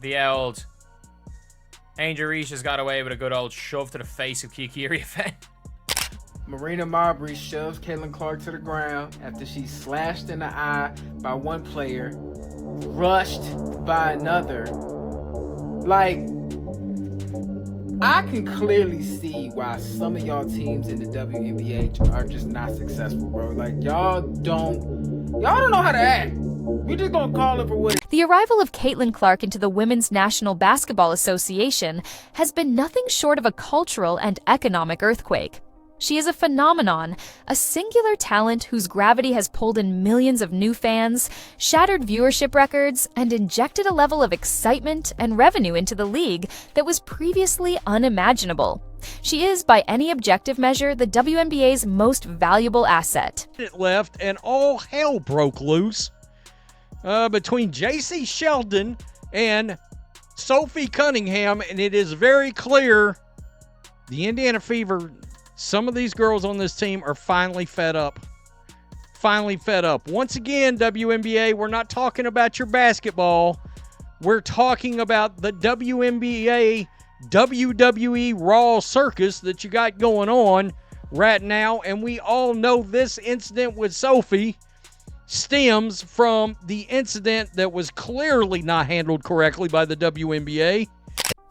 The old Angel Reese just got away with a good old shove to the face of Kikiri fan. Marina Marbury shoves Caitlin Clark to the ground after she's slashed in the eye by one player, rushed by another. Like, I can clearly see why some of y'all teams in the WNBA are just not successful, bro. Like, y'all don't know how to act. We just gonna call it for what it is. The arrival of Caitlin Clark into the Women's National Basketball Association has been nothing short of a cultural and economic earthquake. She is a phenomenon, a singular talent whose gravity has pulled in millions of new fans, shattered viewership records, and injected a level of excitement and revenue into the league that was previously unimaginable. She is, by any objective measure, the WNBA's most valuable asset. It left and all hell broke loose between JC Sheldon and Sophie Cunningham, and it is very clear the Indiana Fever, some of these girls on this team are finally fed up. Finally fed up. Once again, WNBA, we're not talking about your basketball. We're talking about the WNBA WWE Raw circus that you got going on right now. And we all know this incident with Sophie stems from the incident that was clearly not handled correctly by the WNBA.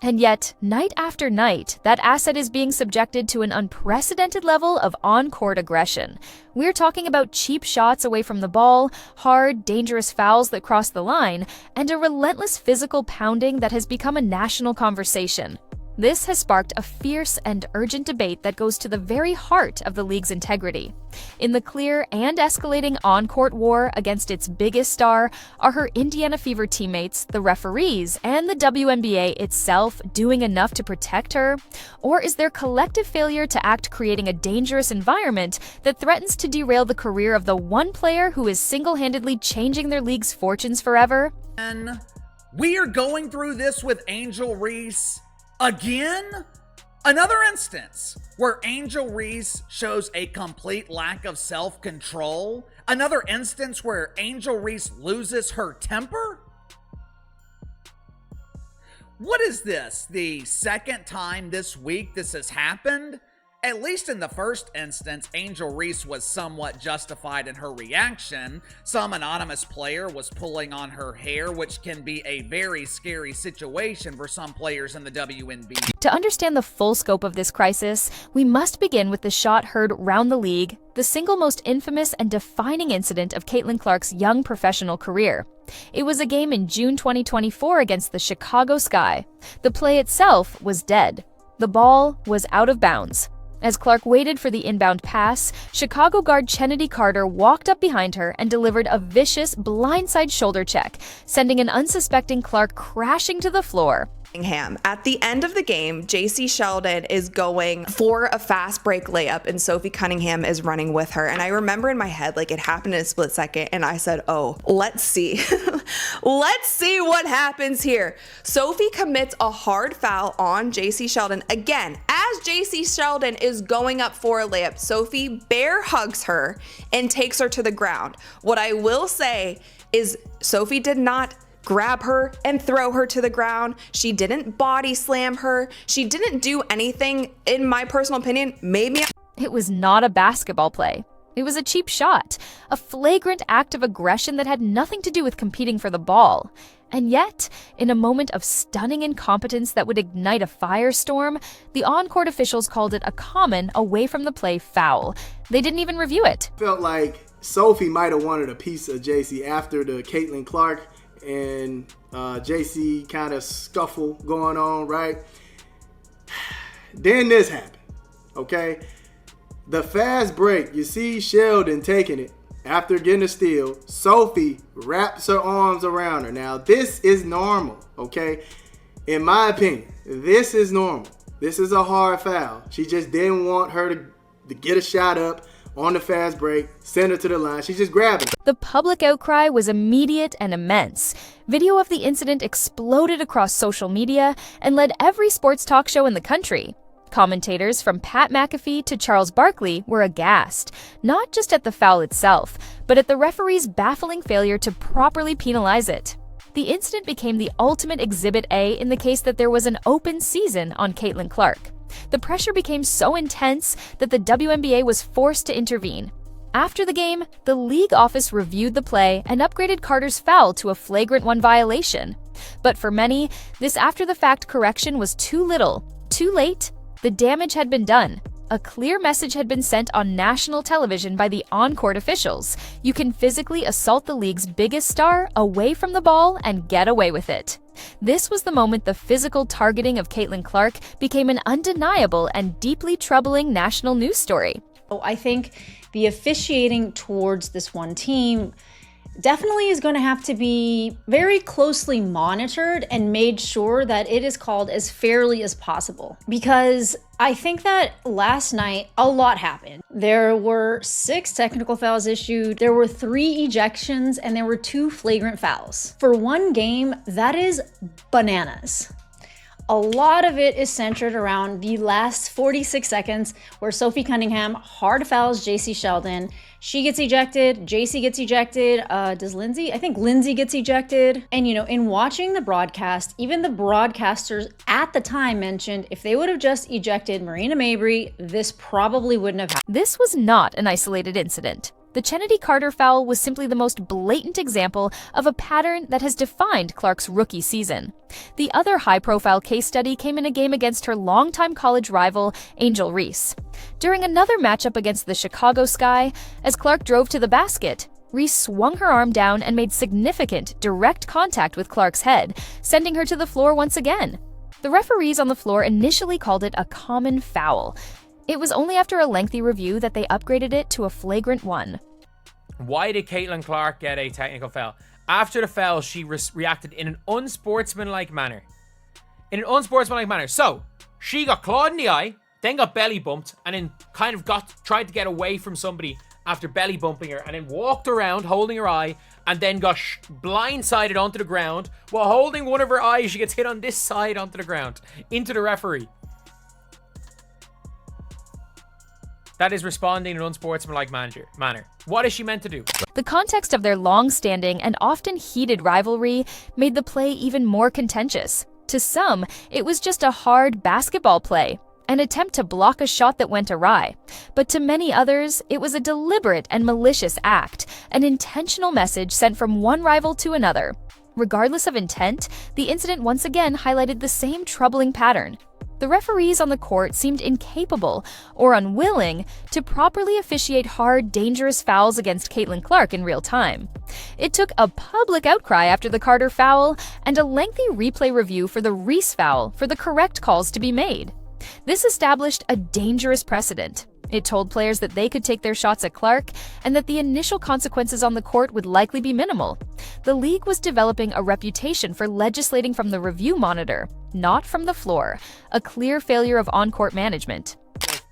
And yet, night after night, that asset is being subjected to an unprecedented level of on-court aggression. We're talking about cheap shots away from the ball, hard, dangerous fouls that cross the line, and a relentless physical pounding that has become a national conversation. This has sparked a fierce and urgent debate that goes to the very heart of the league's integrity. In the clear and escalating on-court war against its biggest star, are her Indiana Fever teammates, the referees, and the WNBA itself doing enough to protect her? Or is their collective failure to act creating a dangerous environment that threatens to derail the career of the one player who is single-handedly changing their league's fortunes forever? And we are going through this with Angel Reese again? Another instance where Angel Reese shows a complete lack of self-control. Another instance where Angel Reese loses her temper. What is this? The second time this week this has happened? At least in the first instance, Angel Reese was somewhat justified in her reaction. Some anonymous player was pulling on her hair, which can be a very scary situation for some players in the WNBA. To understand the full scope of this crisis, we must begin with the shot heard round the league, the single most infamous and defining incident of Caitlin Clark's young professional career. It was a game in June 2024 against the Chicago Sky. The play itself was dead. The ball was out of bounds. As Clark waited for the inbound pass, Chicago guard Chennedy Carter walked up behind her and delivered a vicious blindside shoulder check, sending an unsuspecting Clark crashing to the floor. At the end of the game, JC Sheldon is going for a fast break layup and Sophie Cunningham is running with her. And I remember in my head, like, it happened in a split second and I said, oh, let's see. Let's see what happens here. Sophie commits a hard foul on JC Sheldon. Again, as JC Sheldon is going up for a layup, Sophie bear hugs her and takes her to the ground. What I will say is Sophie did not grab her and throw her to the ground. She didn't body slam her. She didn't do anything, in my personal opinion, made me. It was not a basketball play. It was a cheap shot, a flagrant act of aggression that had nothing to do with competing for the ball. And yet, in a moment of stunning incompetence that would ignite a firestorm, the on-court officials called it a common away-from-the-play foul. They didn't even review it. Felt like Sophie might have wanted a piece of JC after the Caitlin Clark and JC kind of scuffle going on, right? Then this happened, okay? The fast break, you see Sheldon taking it after getting a steal. Sophie wraps her arms around her. Now, this is normal, okay? In my opinion, this is normal. This is a hard foul. She just didn't want her to get a shot up on the fast break, send her to the line. She's just grabbing. The public outcry was immediate and immense. Video of the incident exploded across social media and led every sports talk show in the country. Commentators from Pat McAfee to Charles Barkley were aghast, not just at the foul itself, but at the referee's baffling failure to properly penalize it. The incident became the ultimate Exhibit A in the case that there was an open season on Caitlin Clark. The pressure became so intense that the WNBA was forced to intervene. After the game, the league office reviewed the play and upgraded Carter's foul to a flagrant 1 violation. But for many, this after-the-fact correction was too little, too late. The damage had been done. A clear message had been sent on national television by the on-court officials. You can physically assault the league's biggest star away from the ball and get away with it. This was the moment the physical targeting of Caitlin Clark became an undeniable and deeply troubling national news story. I think the officiating towards this one team definitely is going to have to be very closely monitored and made sure that it is called as fairly as possible. Because I think that last night, a lot happened. There were 6 technical fouls issued, there were 3 ejections, and there were 2 flagrant fouls. For one game, that is bananas. A lot of it is centered around the last 46 seconds where Sophie Cunningham hard fouls JC Sheldon. She gets ejected, JC gets ejected, does Lindsay? I think Lindsay gets ejected. And in watching the broadcast, even the broadcasters at the time mentioned if they would have just ejected Marina Mabrey, this probably wouldn't have happened. This was not an isolated incident. The Chennedy Carter foul was simply the most blatant example of a pattern that has defined Clark's rookie season. The other high-profile case study came in a game against her longtime college rival, Angel Reese. During another matchup against the Chicago Sky, as Clark drove to the basket, Reese swung her arm down and made significant, direct contact with Clark's head, sending her to the floor once again. The referees on the floor initially called it a common foul. It was only after a lengthy review that they upgraded it to a flagrant 1. Why did Caitlin Clark get a technical foul? After the foul, she reacted in an unsportsmanlike manner. So, she got clawed in the eye, then got belly bumped, and then kind of tried to get away from somebody after belly bumping her, and then walked around holding her eye, and then got blindsided onto the ground. While holding one of her eyes, she gets hit on this side onto the ground, into the referee. That is responding in an unsportsmanlike manner. What is she meant to do? The context of their long-standing and often heated rivalry made the play even more contentious. To some, it was just a hard basketball play, an attempt to block a shot that went awry. But to many others, it was a deliberate and malicious act, an intentional message sent from one rival to another. Regardless of intent, the incident once again highlighted the same troubling pattern. The referees on the court seemed incapable or unwilling to properly officiate hard, dangerous fouls against Caitlin Clark in real time. It took a public outcry after the Carter foul and a lengthy replay review for the Reese foul for the correct calls to be made. This established a dangerous precedent. It told players that they could take their shots at Clark and that the initial consequences on the court would likely be minimal. The league was developing a reputation for legislating from the review monitor, not from the floor, a clear failure of on-court management.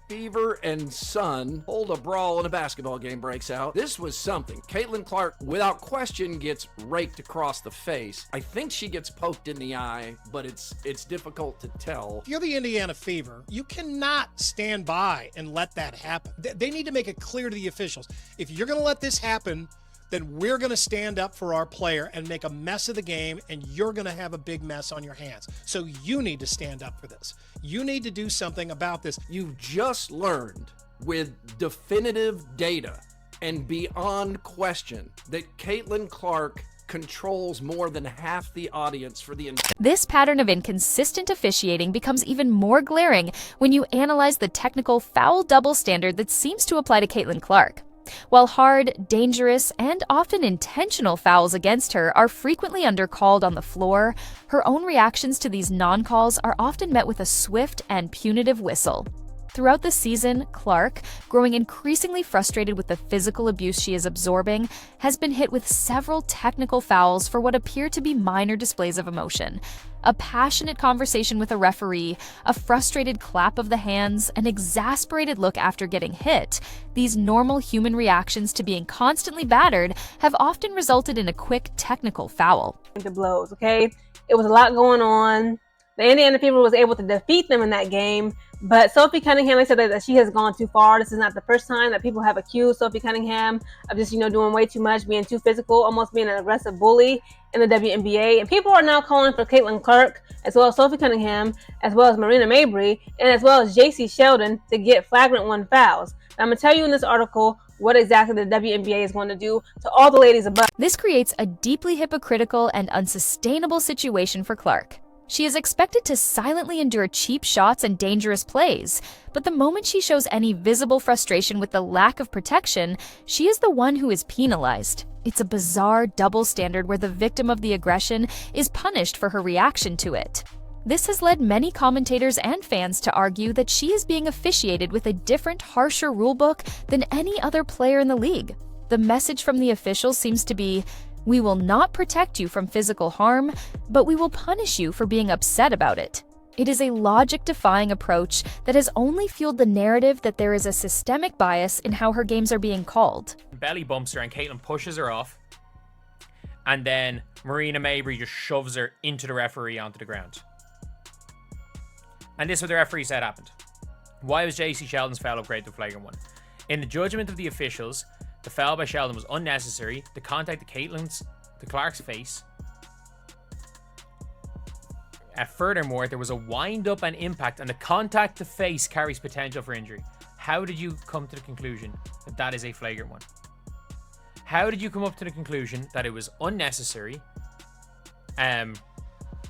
Fever and sun hold a brawl and a basketball game breaks out. This was something. Caitlin Clark, without question, gets raked across the face. I think she gets poked in the eye, but it's difficult to tell. If you're the Indiana Fever, you cannot stand by and let that happen. They need to make it clear to the officials. If you're going to let this happen, then we're going to stand up for our player and make a mess of the game, and you're going to have a big mess on your hands. So you need to stand up for this. You need to do something about this. You've just learned with definitive data and beyond question that Caitlin Clark controls more than half the audience for the This pattern of inconsistent officiating becomes even more glaring when you analyze the technical foul double standard that seems to apply to Caitlin Clark. While hard, dangerous, and often intentional fouls against her are frequently undercalled on the floor, her own reactions to these non-calls are often met with a swift and punitive whistle. Throughout the season, Clark, growing increasingly frustrated with the physical abuse she is absorbing, has been hit with several technical fouls for what appear to be minor displays of emotion. A passionate conversation with a referee, a frustrated clap of the hands, an exasperated look after getting hit. These normal human reactions to being constantly battered have often resulted in a quick technical foul. The blows, okay? It was a lot going on. The Indiana Fever was able to defeat them in that game. But Sophie Cunningham, they said that she has gone too far. This is not the first time that people have accused Sophie Cunningham of just, doing way too much, being too physical, almost being an aggressive bully in the WNBA. And people are now calling for Caitlin Clark, as well as Sophie Cunningham, as well as Marina Mabry, and as well as JC Sheldon to get flagrant 1 fouls. Now, I'm going to tell you in this article what exactly the WNBA is going to do to all the ladies above. This creates a deeply hypocritical and unsustainable situation for Clark. She is expected to silently endure cheap shots and dangerous plays, but the moment she shows any visible frustration with the lack of protection, she is the one who is penalized. It's a bizarre double standard where the victim of the aggression is punished for her reaction to it. This has led many commentators and fans to argue that she is being officiated with a different, harsher rulebook than any other player in the league. The message from the officials seems to be, "We will not protect you from physical harm, but we will punish you for being upset about it." It is a logic-defying approach that has only fueled the narrative that there is a systemic bias in how her games are being called. Belly bumps her and Caitlin pushes her off. And then Marina Mabry just shoves her into the referee onto the ground. And this is what the referee said happened. Why was JC Sheldon's foul upgraded to flagrant 1? In the judgment of the officials, the foul by Sheldon was unnecessary. The contact to Clark's face. Furthermore, there was a wind-up and impact, and the contact to face carries potential for injury. How did you come to the conclusion that that is a flagrant 1? How did you come up to the conclusion that it was unnecessary?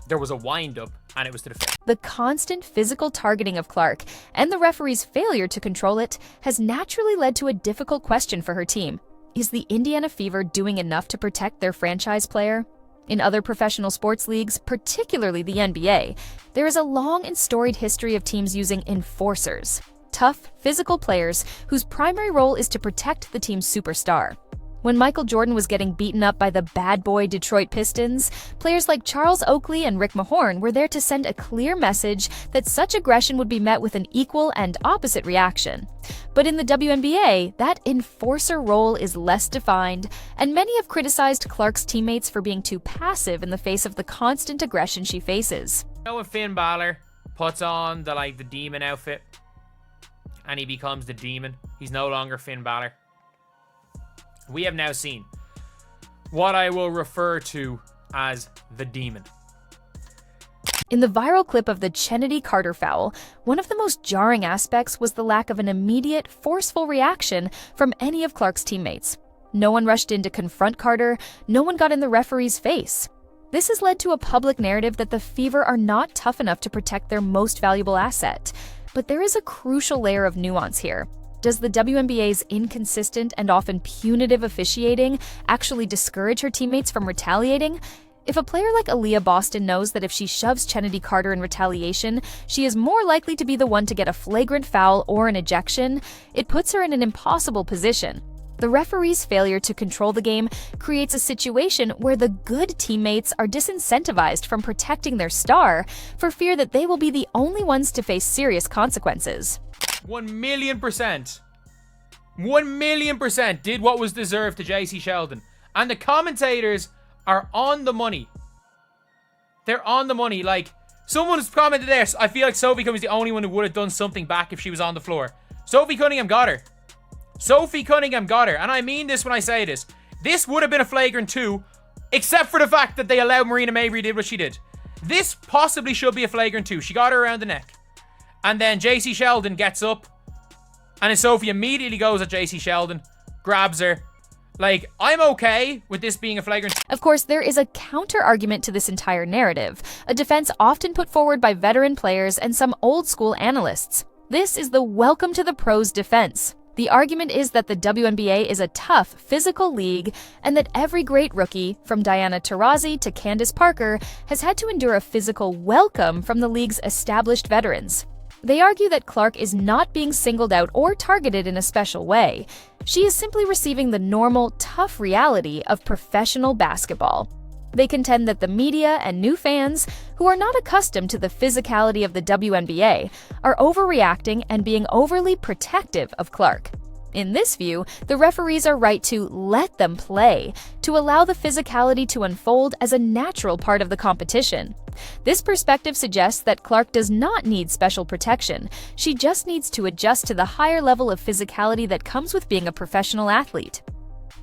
There was a wind-up, and it was to the face. The constant physical targeting of Clark and the referee's failure to control it has naturally led to a difficult question for her team. Is the Indiana Fever doing enough to protect their franchise player? In other professional sports leagues, particularly the NBA, there is a long and storied history of teams using enforcers, tough, physical players whose primary role is to protect the team's superstar. When Michael Jordan was getting beaten up by the bad boy Detroit Pistons, players like Charles Oakley and Rick Mahorn were there to send a clear message that such aggression would be met with an equal and opposite reaction. But in the WNBA, that enforcer role is less defined, and many have criticized Clark's teammates for being too passive in the face of the constant aggression she faces. You know when Finn Balor puts on the demon outfit and he becomes the demon? He's no longer Finn Balor. We have now seen what I will refer to as the demon. In the viral clip of the Chennedy Carter foul, one of the most jarring aspects was the lack of an immediate, forceful reaction from any of Clark's teammates. No one rushed in to confront Carter, no one got in the referee's face. This has led to a public narrative that the Fever are not tough enough to protect their most valuable asset. But there is a crucial layer of nuance here. Does the WNBA's inconsistent and often punitive officiating actually discourage her teammates from retaliating? If a player like Aaliyah Boston knows that if she shoves Chennedy Carter in retaliation, she is more likely to be the one to get a flagrant foul or an ejection, it puts her in an impossible position. The referee's failure to control the game creates a situation where the good teammates are disincentivized from protecting their star for fear that they will be the only ones to face serious consequences. 1,000,000%. 1,000,000% did what was deserved to JC Sheldon. And the commentators are on the money. They're on the money. Someone's commented this. I feel like Sophie Cunningham was the only one who would have done something back if she was on the floor. Sophie Cunningham got her. Sophie Cunningham got her. And I mean this when I say this. This would have been a flagrant 2, except for the fact that they allowed Marina Mabry did what she did. This possibly should be a flagrant 2. She got her around the neck. And then JC Sheldon gets up. And then Sophie immediately goes at JC Sheldon. Grabs her. I'm okay with this being a flagrant. Of course, there is a counter-argument to this entire narrative. A defense often put forward by veteran players and some old-school analysts. This is the welcome to the pros defense. The argument is that the WNBA is a tough, physical league, and that every great rookie, from Diana Taurasi to Candace Parker, has had to endure a physical welcome from the league's established veterans. They argue that Clark is not being singled out or targeted in a special way. She is simply receiving the normal, tough reality of professional basketball. They contend that the media and new fans, who are not accustomed to the physicality of the WNBA, are overreacting and being overly protective of Clark. In this view, the referees are right to let them play, to allow the physicality to unfold as a natural part of the competition. This perspective suggests that Clark does not need special protection. She just needs to adjust to the higher level of physicality that comes with being a professional athlete.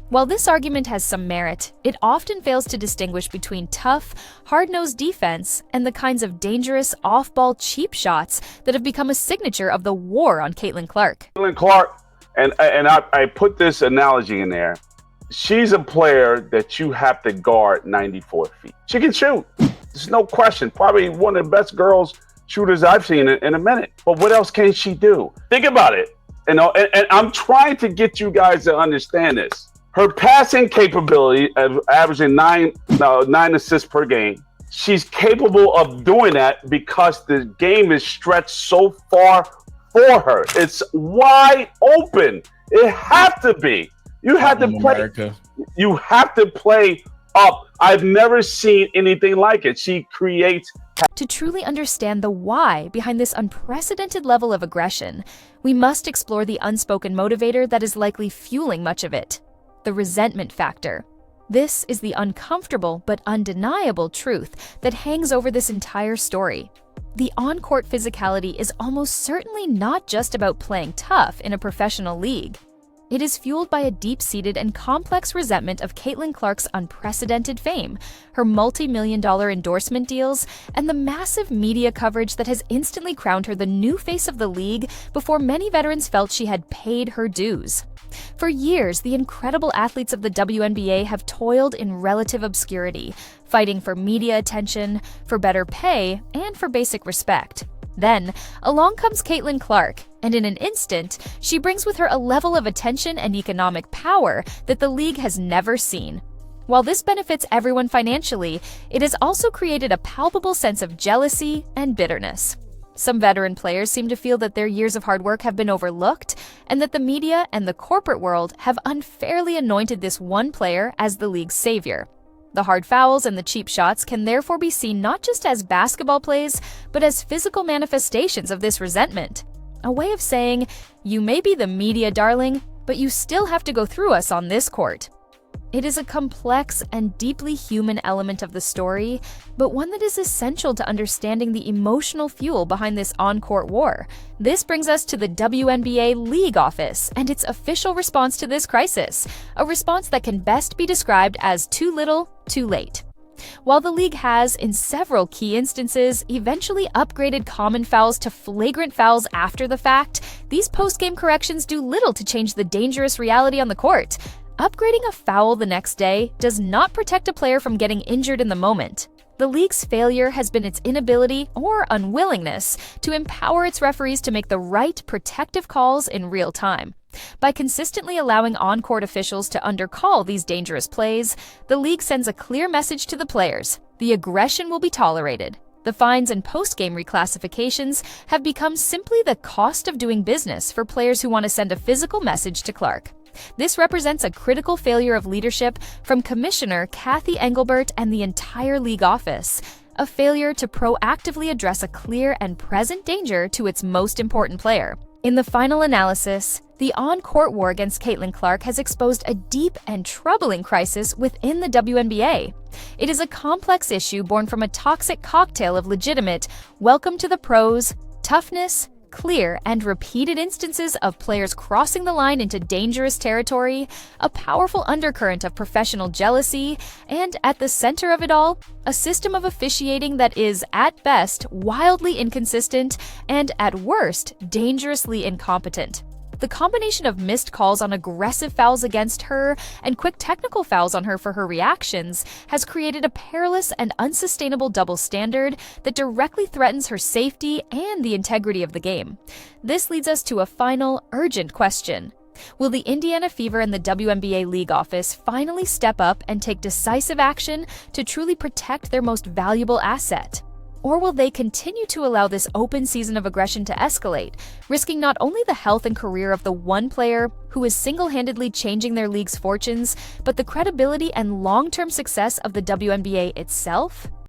While this argument has some merit, it often fails to distinguish between tough, hard-nosed defense and the kinds of dangerous, off-ball cheap shots that have become a signature of the war on Caitlin Clark. Caitlin Clark, and I put this analogy in there, she's a player that you have to guard 94 feet. She can shoot. There's no question. Probably one of the best girls shooters I've seen in a minute. But what else can she do? Think about it. And I'm trying to get you guys to understand this. Her passing capability, averaging nine assists per game, she's capable of doing that because the game is stretched so far for her. It's wide open. It have to be. You have to play. America. You have to play up. I've never seen anything like it. She creates. To truly understand the why behind this unprecedented level of aggression, we must explore the unspoken motivator that is likely fueling much of it. The resentment factor. This is the uncomfortable but undeniable truth that hangs over this entire story. The on-court physicality is almost certainly not just about playing tough in a professional league. It is fueled by a deep-seated and complex resentment of Caitlin Clark's unprecedented fame, her multi-million-dollar endorsement deals, and the massive media coverage that has instantly crowned her the new face of the league before many veterans felt she had paid her dues. For years, the incredible athletes of the WNBA have toiled in relative obscurity, fighting for media attention, for better pay, and for basic respect. Then, along comes Caitlin Clark, and in an instant, she brings with her a level of attention and economic power that the league has never seen. While this benefits everyone financially, it has also created a palpable sense of jealousy and bitterness. Some veteran players seem to feel that their years of hard work have been overlooked, and that the media and the corporate world have unfairly anointed this one player as the league's savior. The hard fouls and the cheap shots can therefore be seen not just as basketball plays, but as physical manifestations of this resentment. A way of saying, you may be the media darling, but you still have to go through us on this court. It is a complex and deeply human element of the story, but one that is essential to understanding the emotional fuel behind this on-court war. This brings us to the WNBA League Office and its official response to this crisis, a response that can best be described as too little, too late. While the league has, in several key instances, eventually upgraded common fouls to flagrant fouls after the fact, these post-game corrections do little to change the dangerous reality on the court. Upgrading a foul the next day does not protect a player from getting injured in the moment. The league's failure has been its inability or unwillingness to empower its referees to make the right protective calls in real time. By consistently allowing on-court officials to undercall these dangerous plays, the league sends a clear message to the players: the aggression will be tolerated. The fines and post-game reclassifications have become simply the cost of doing business for players who want to send a physical message to Clark. This represents a critical failure of leadership from Commissioner Kathy Engelbert and the entire league office, a failure to proactively address a clear and present danger to its most important player. In the final analysis, the on-court war against Caitlin Clark has exposed a deep and troubling crisis within the WNBA. It is a complex issue born from a toxic cocktail of legitimate, welcome to the pros, toughness, clear and repeated instances of players crossing the line into dangerous territory, a powerful undercurrent of professional jealousy, and at the center of it all, a system of officiating that is, at best, wildly inconsistent and, at worst, dangerously incompetent. The combination of missed calls on aggressive fouls against her and quick technical fouls on her for her reactions has created a perilous and unsustainable double standard that directly threatens her safety and the integrity of the game. This leads us to a final, urgent question. Will the Indiana Fever and the WNBA League Office finally step up and take decisive action to truly protect their most valuable asset? Or will they continue to allow this open season of aggression to escalate, risking not only the health and career of the one player who is single-handedly changing their league's fortunes, but the credibility and long-term success of the WNBA itself?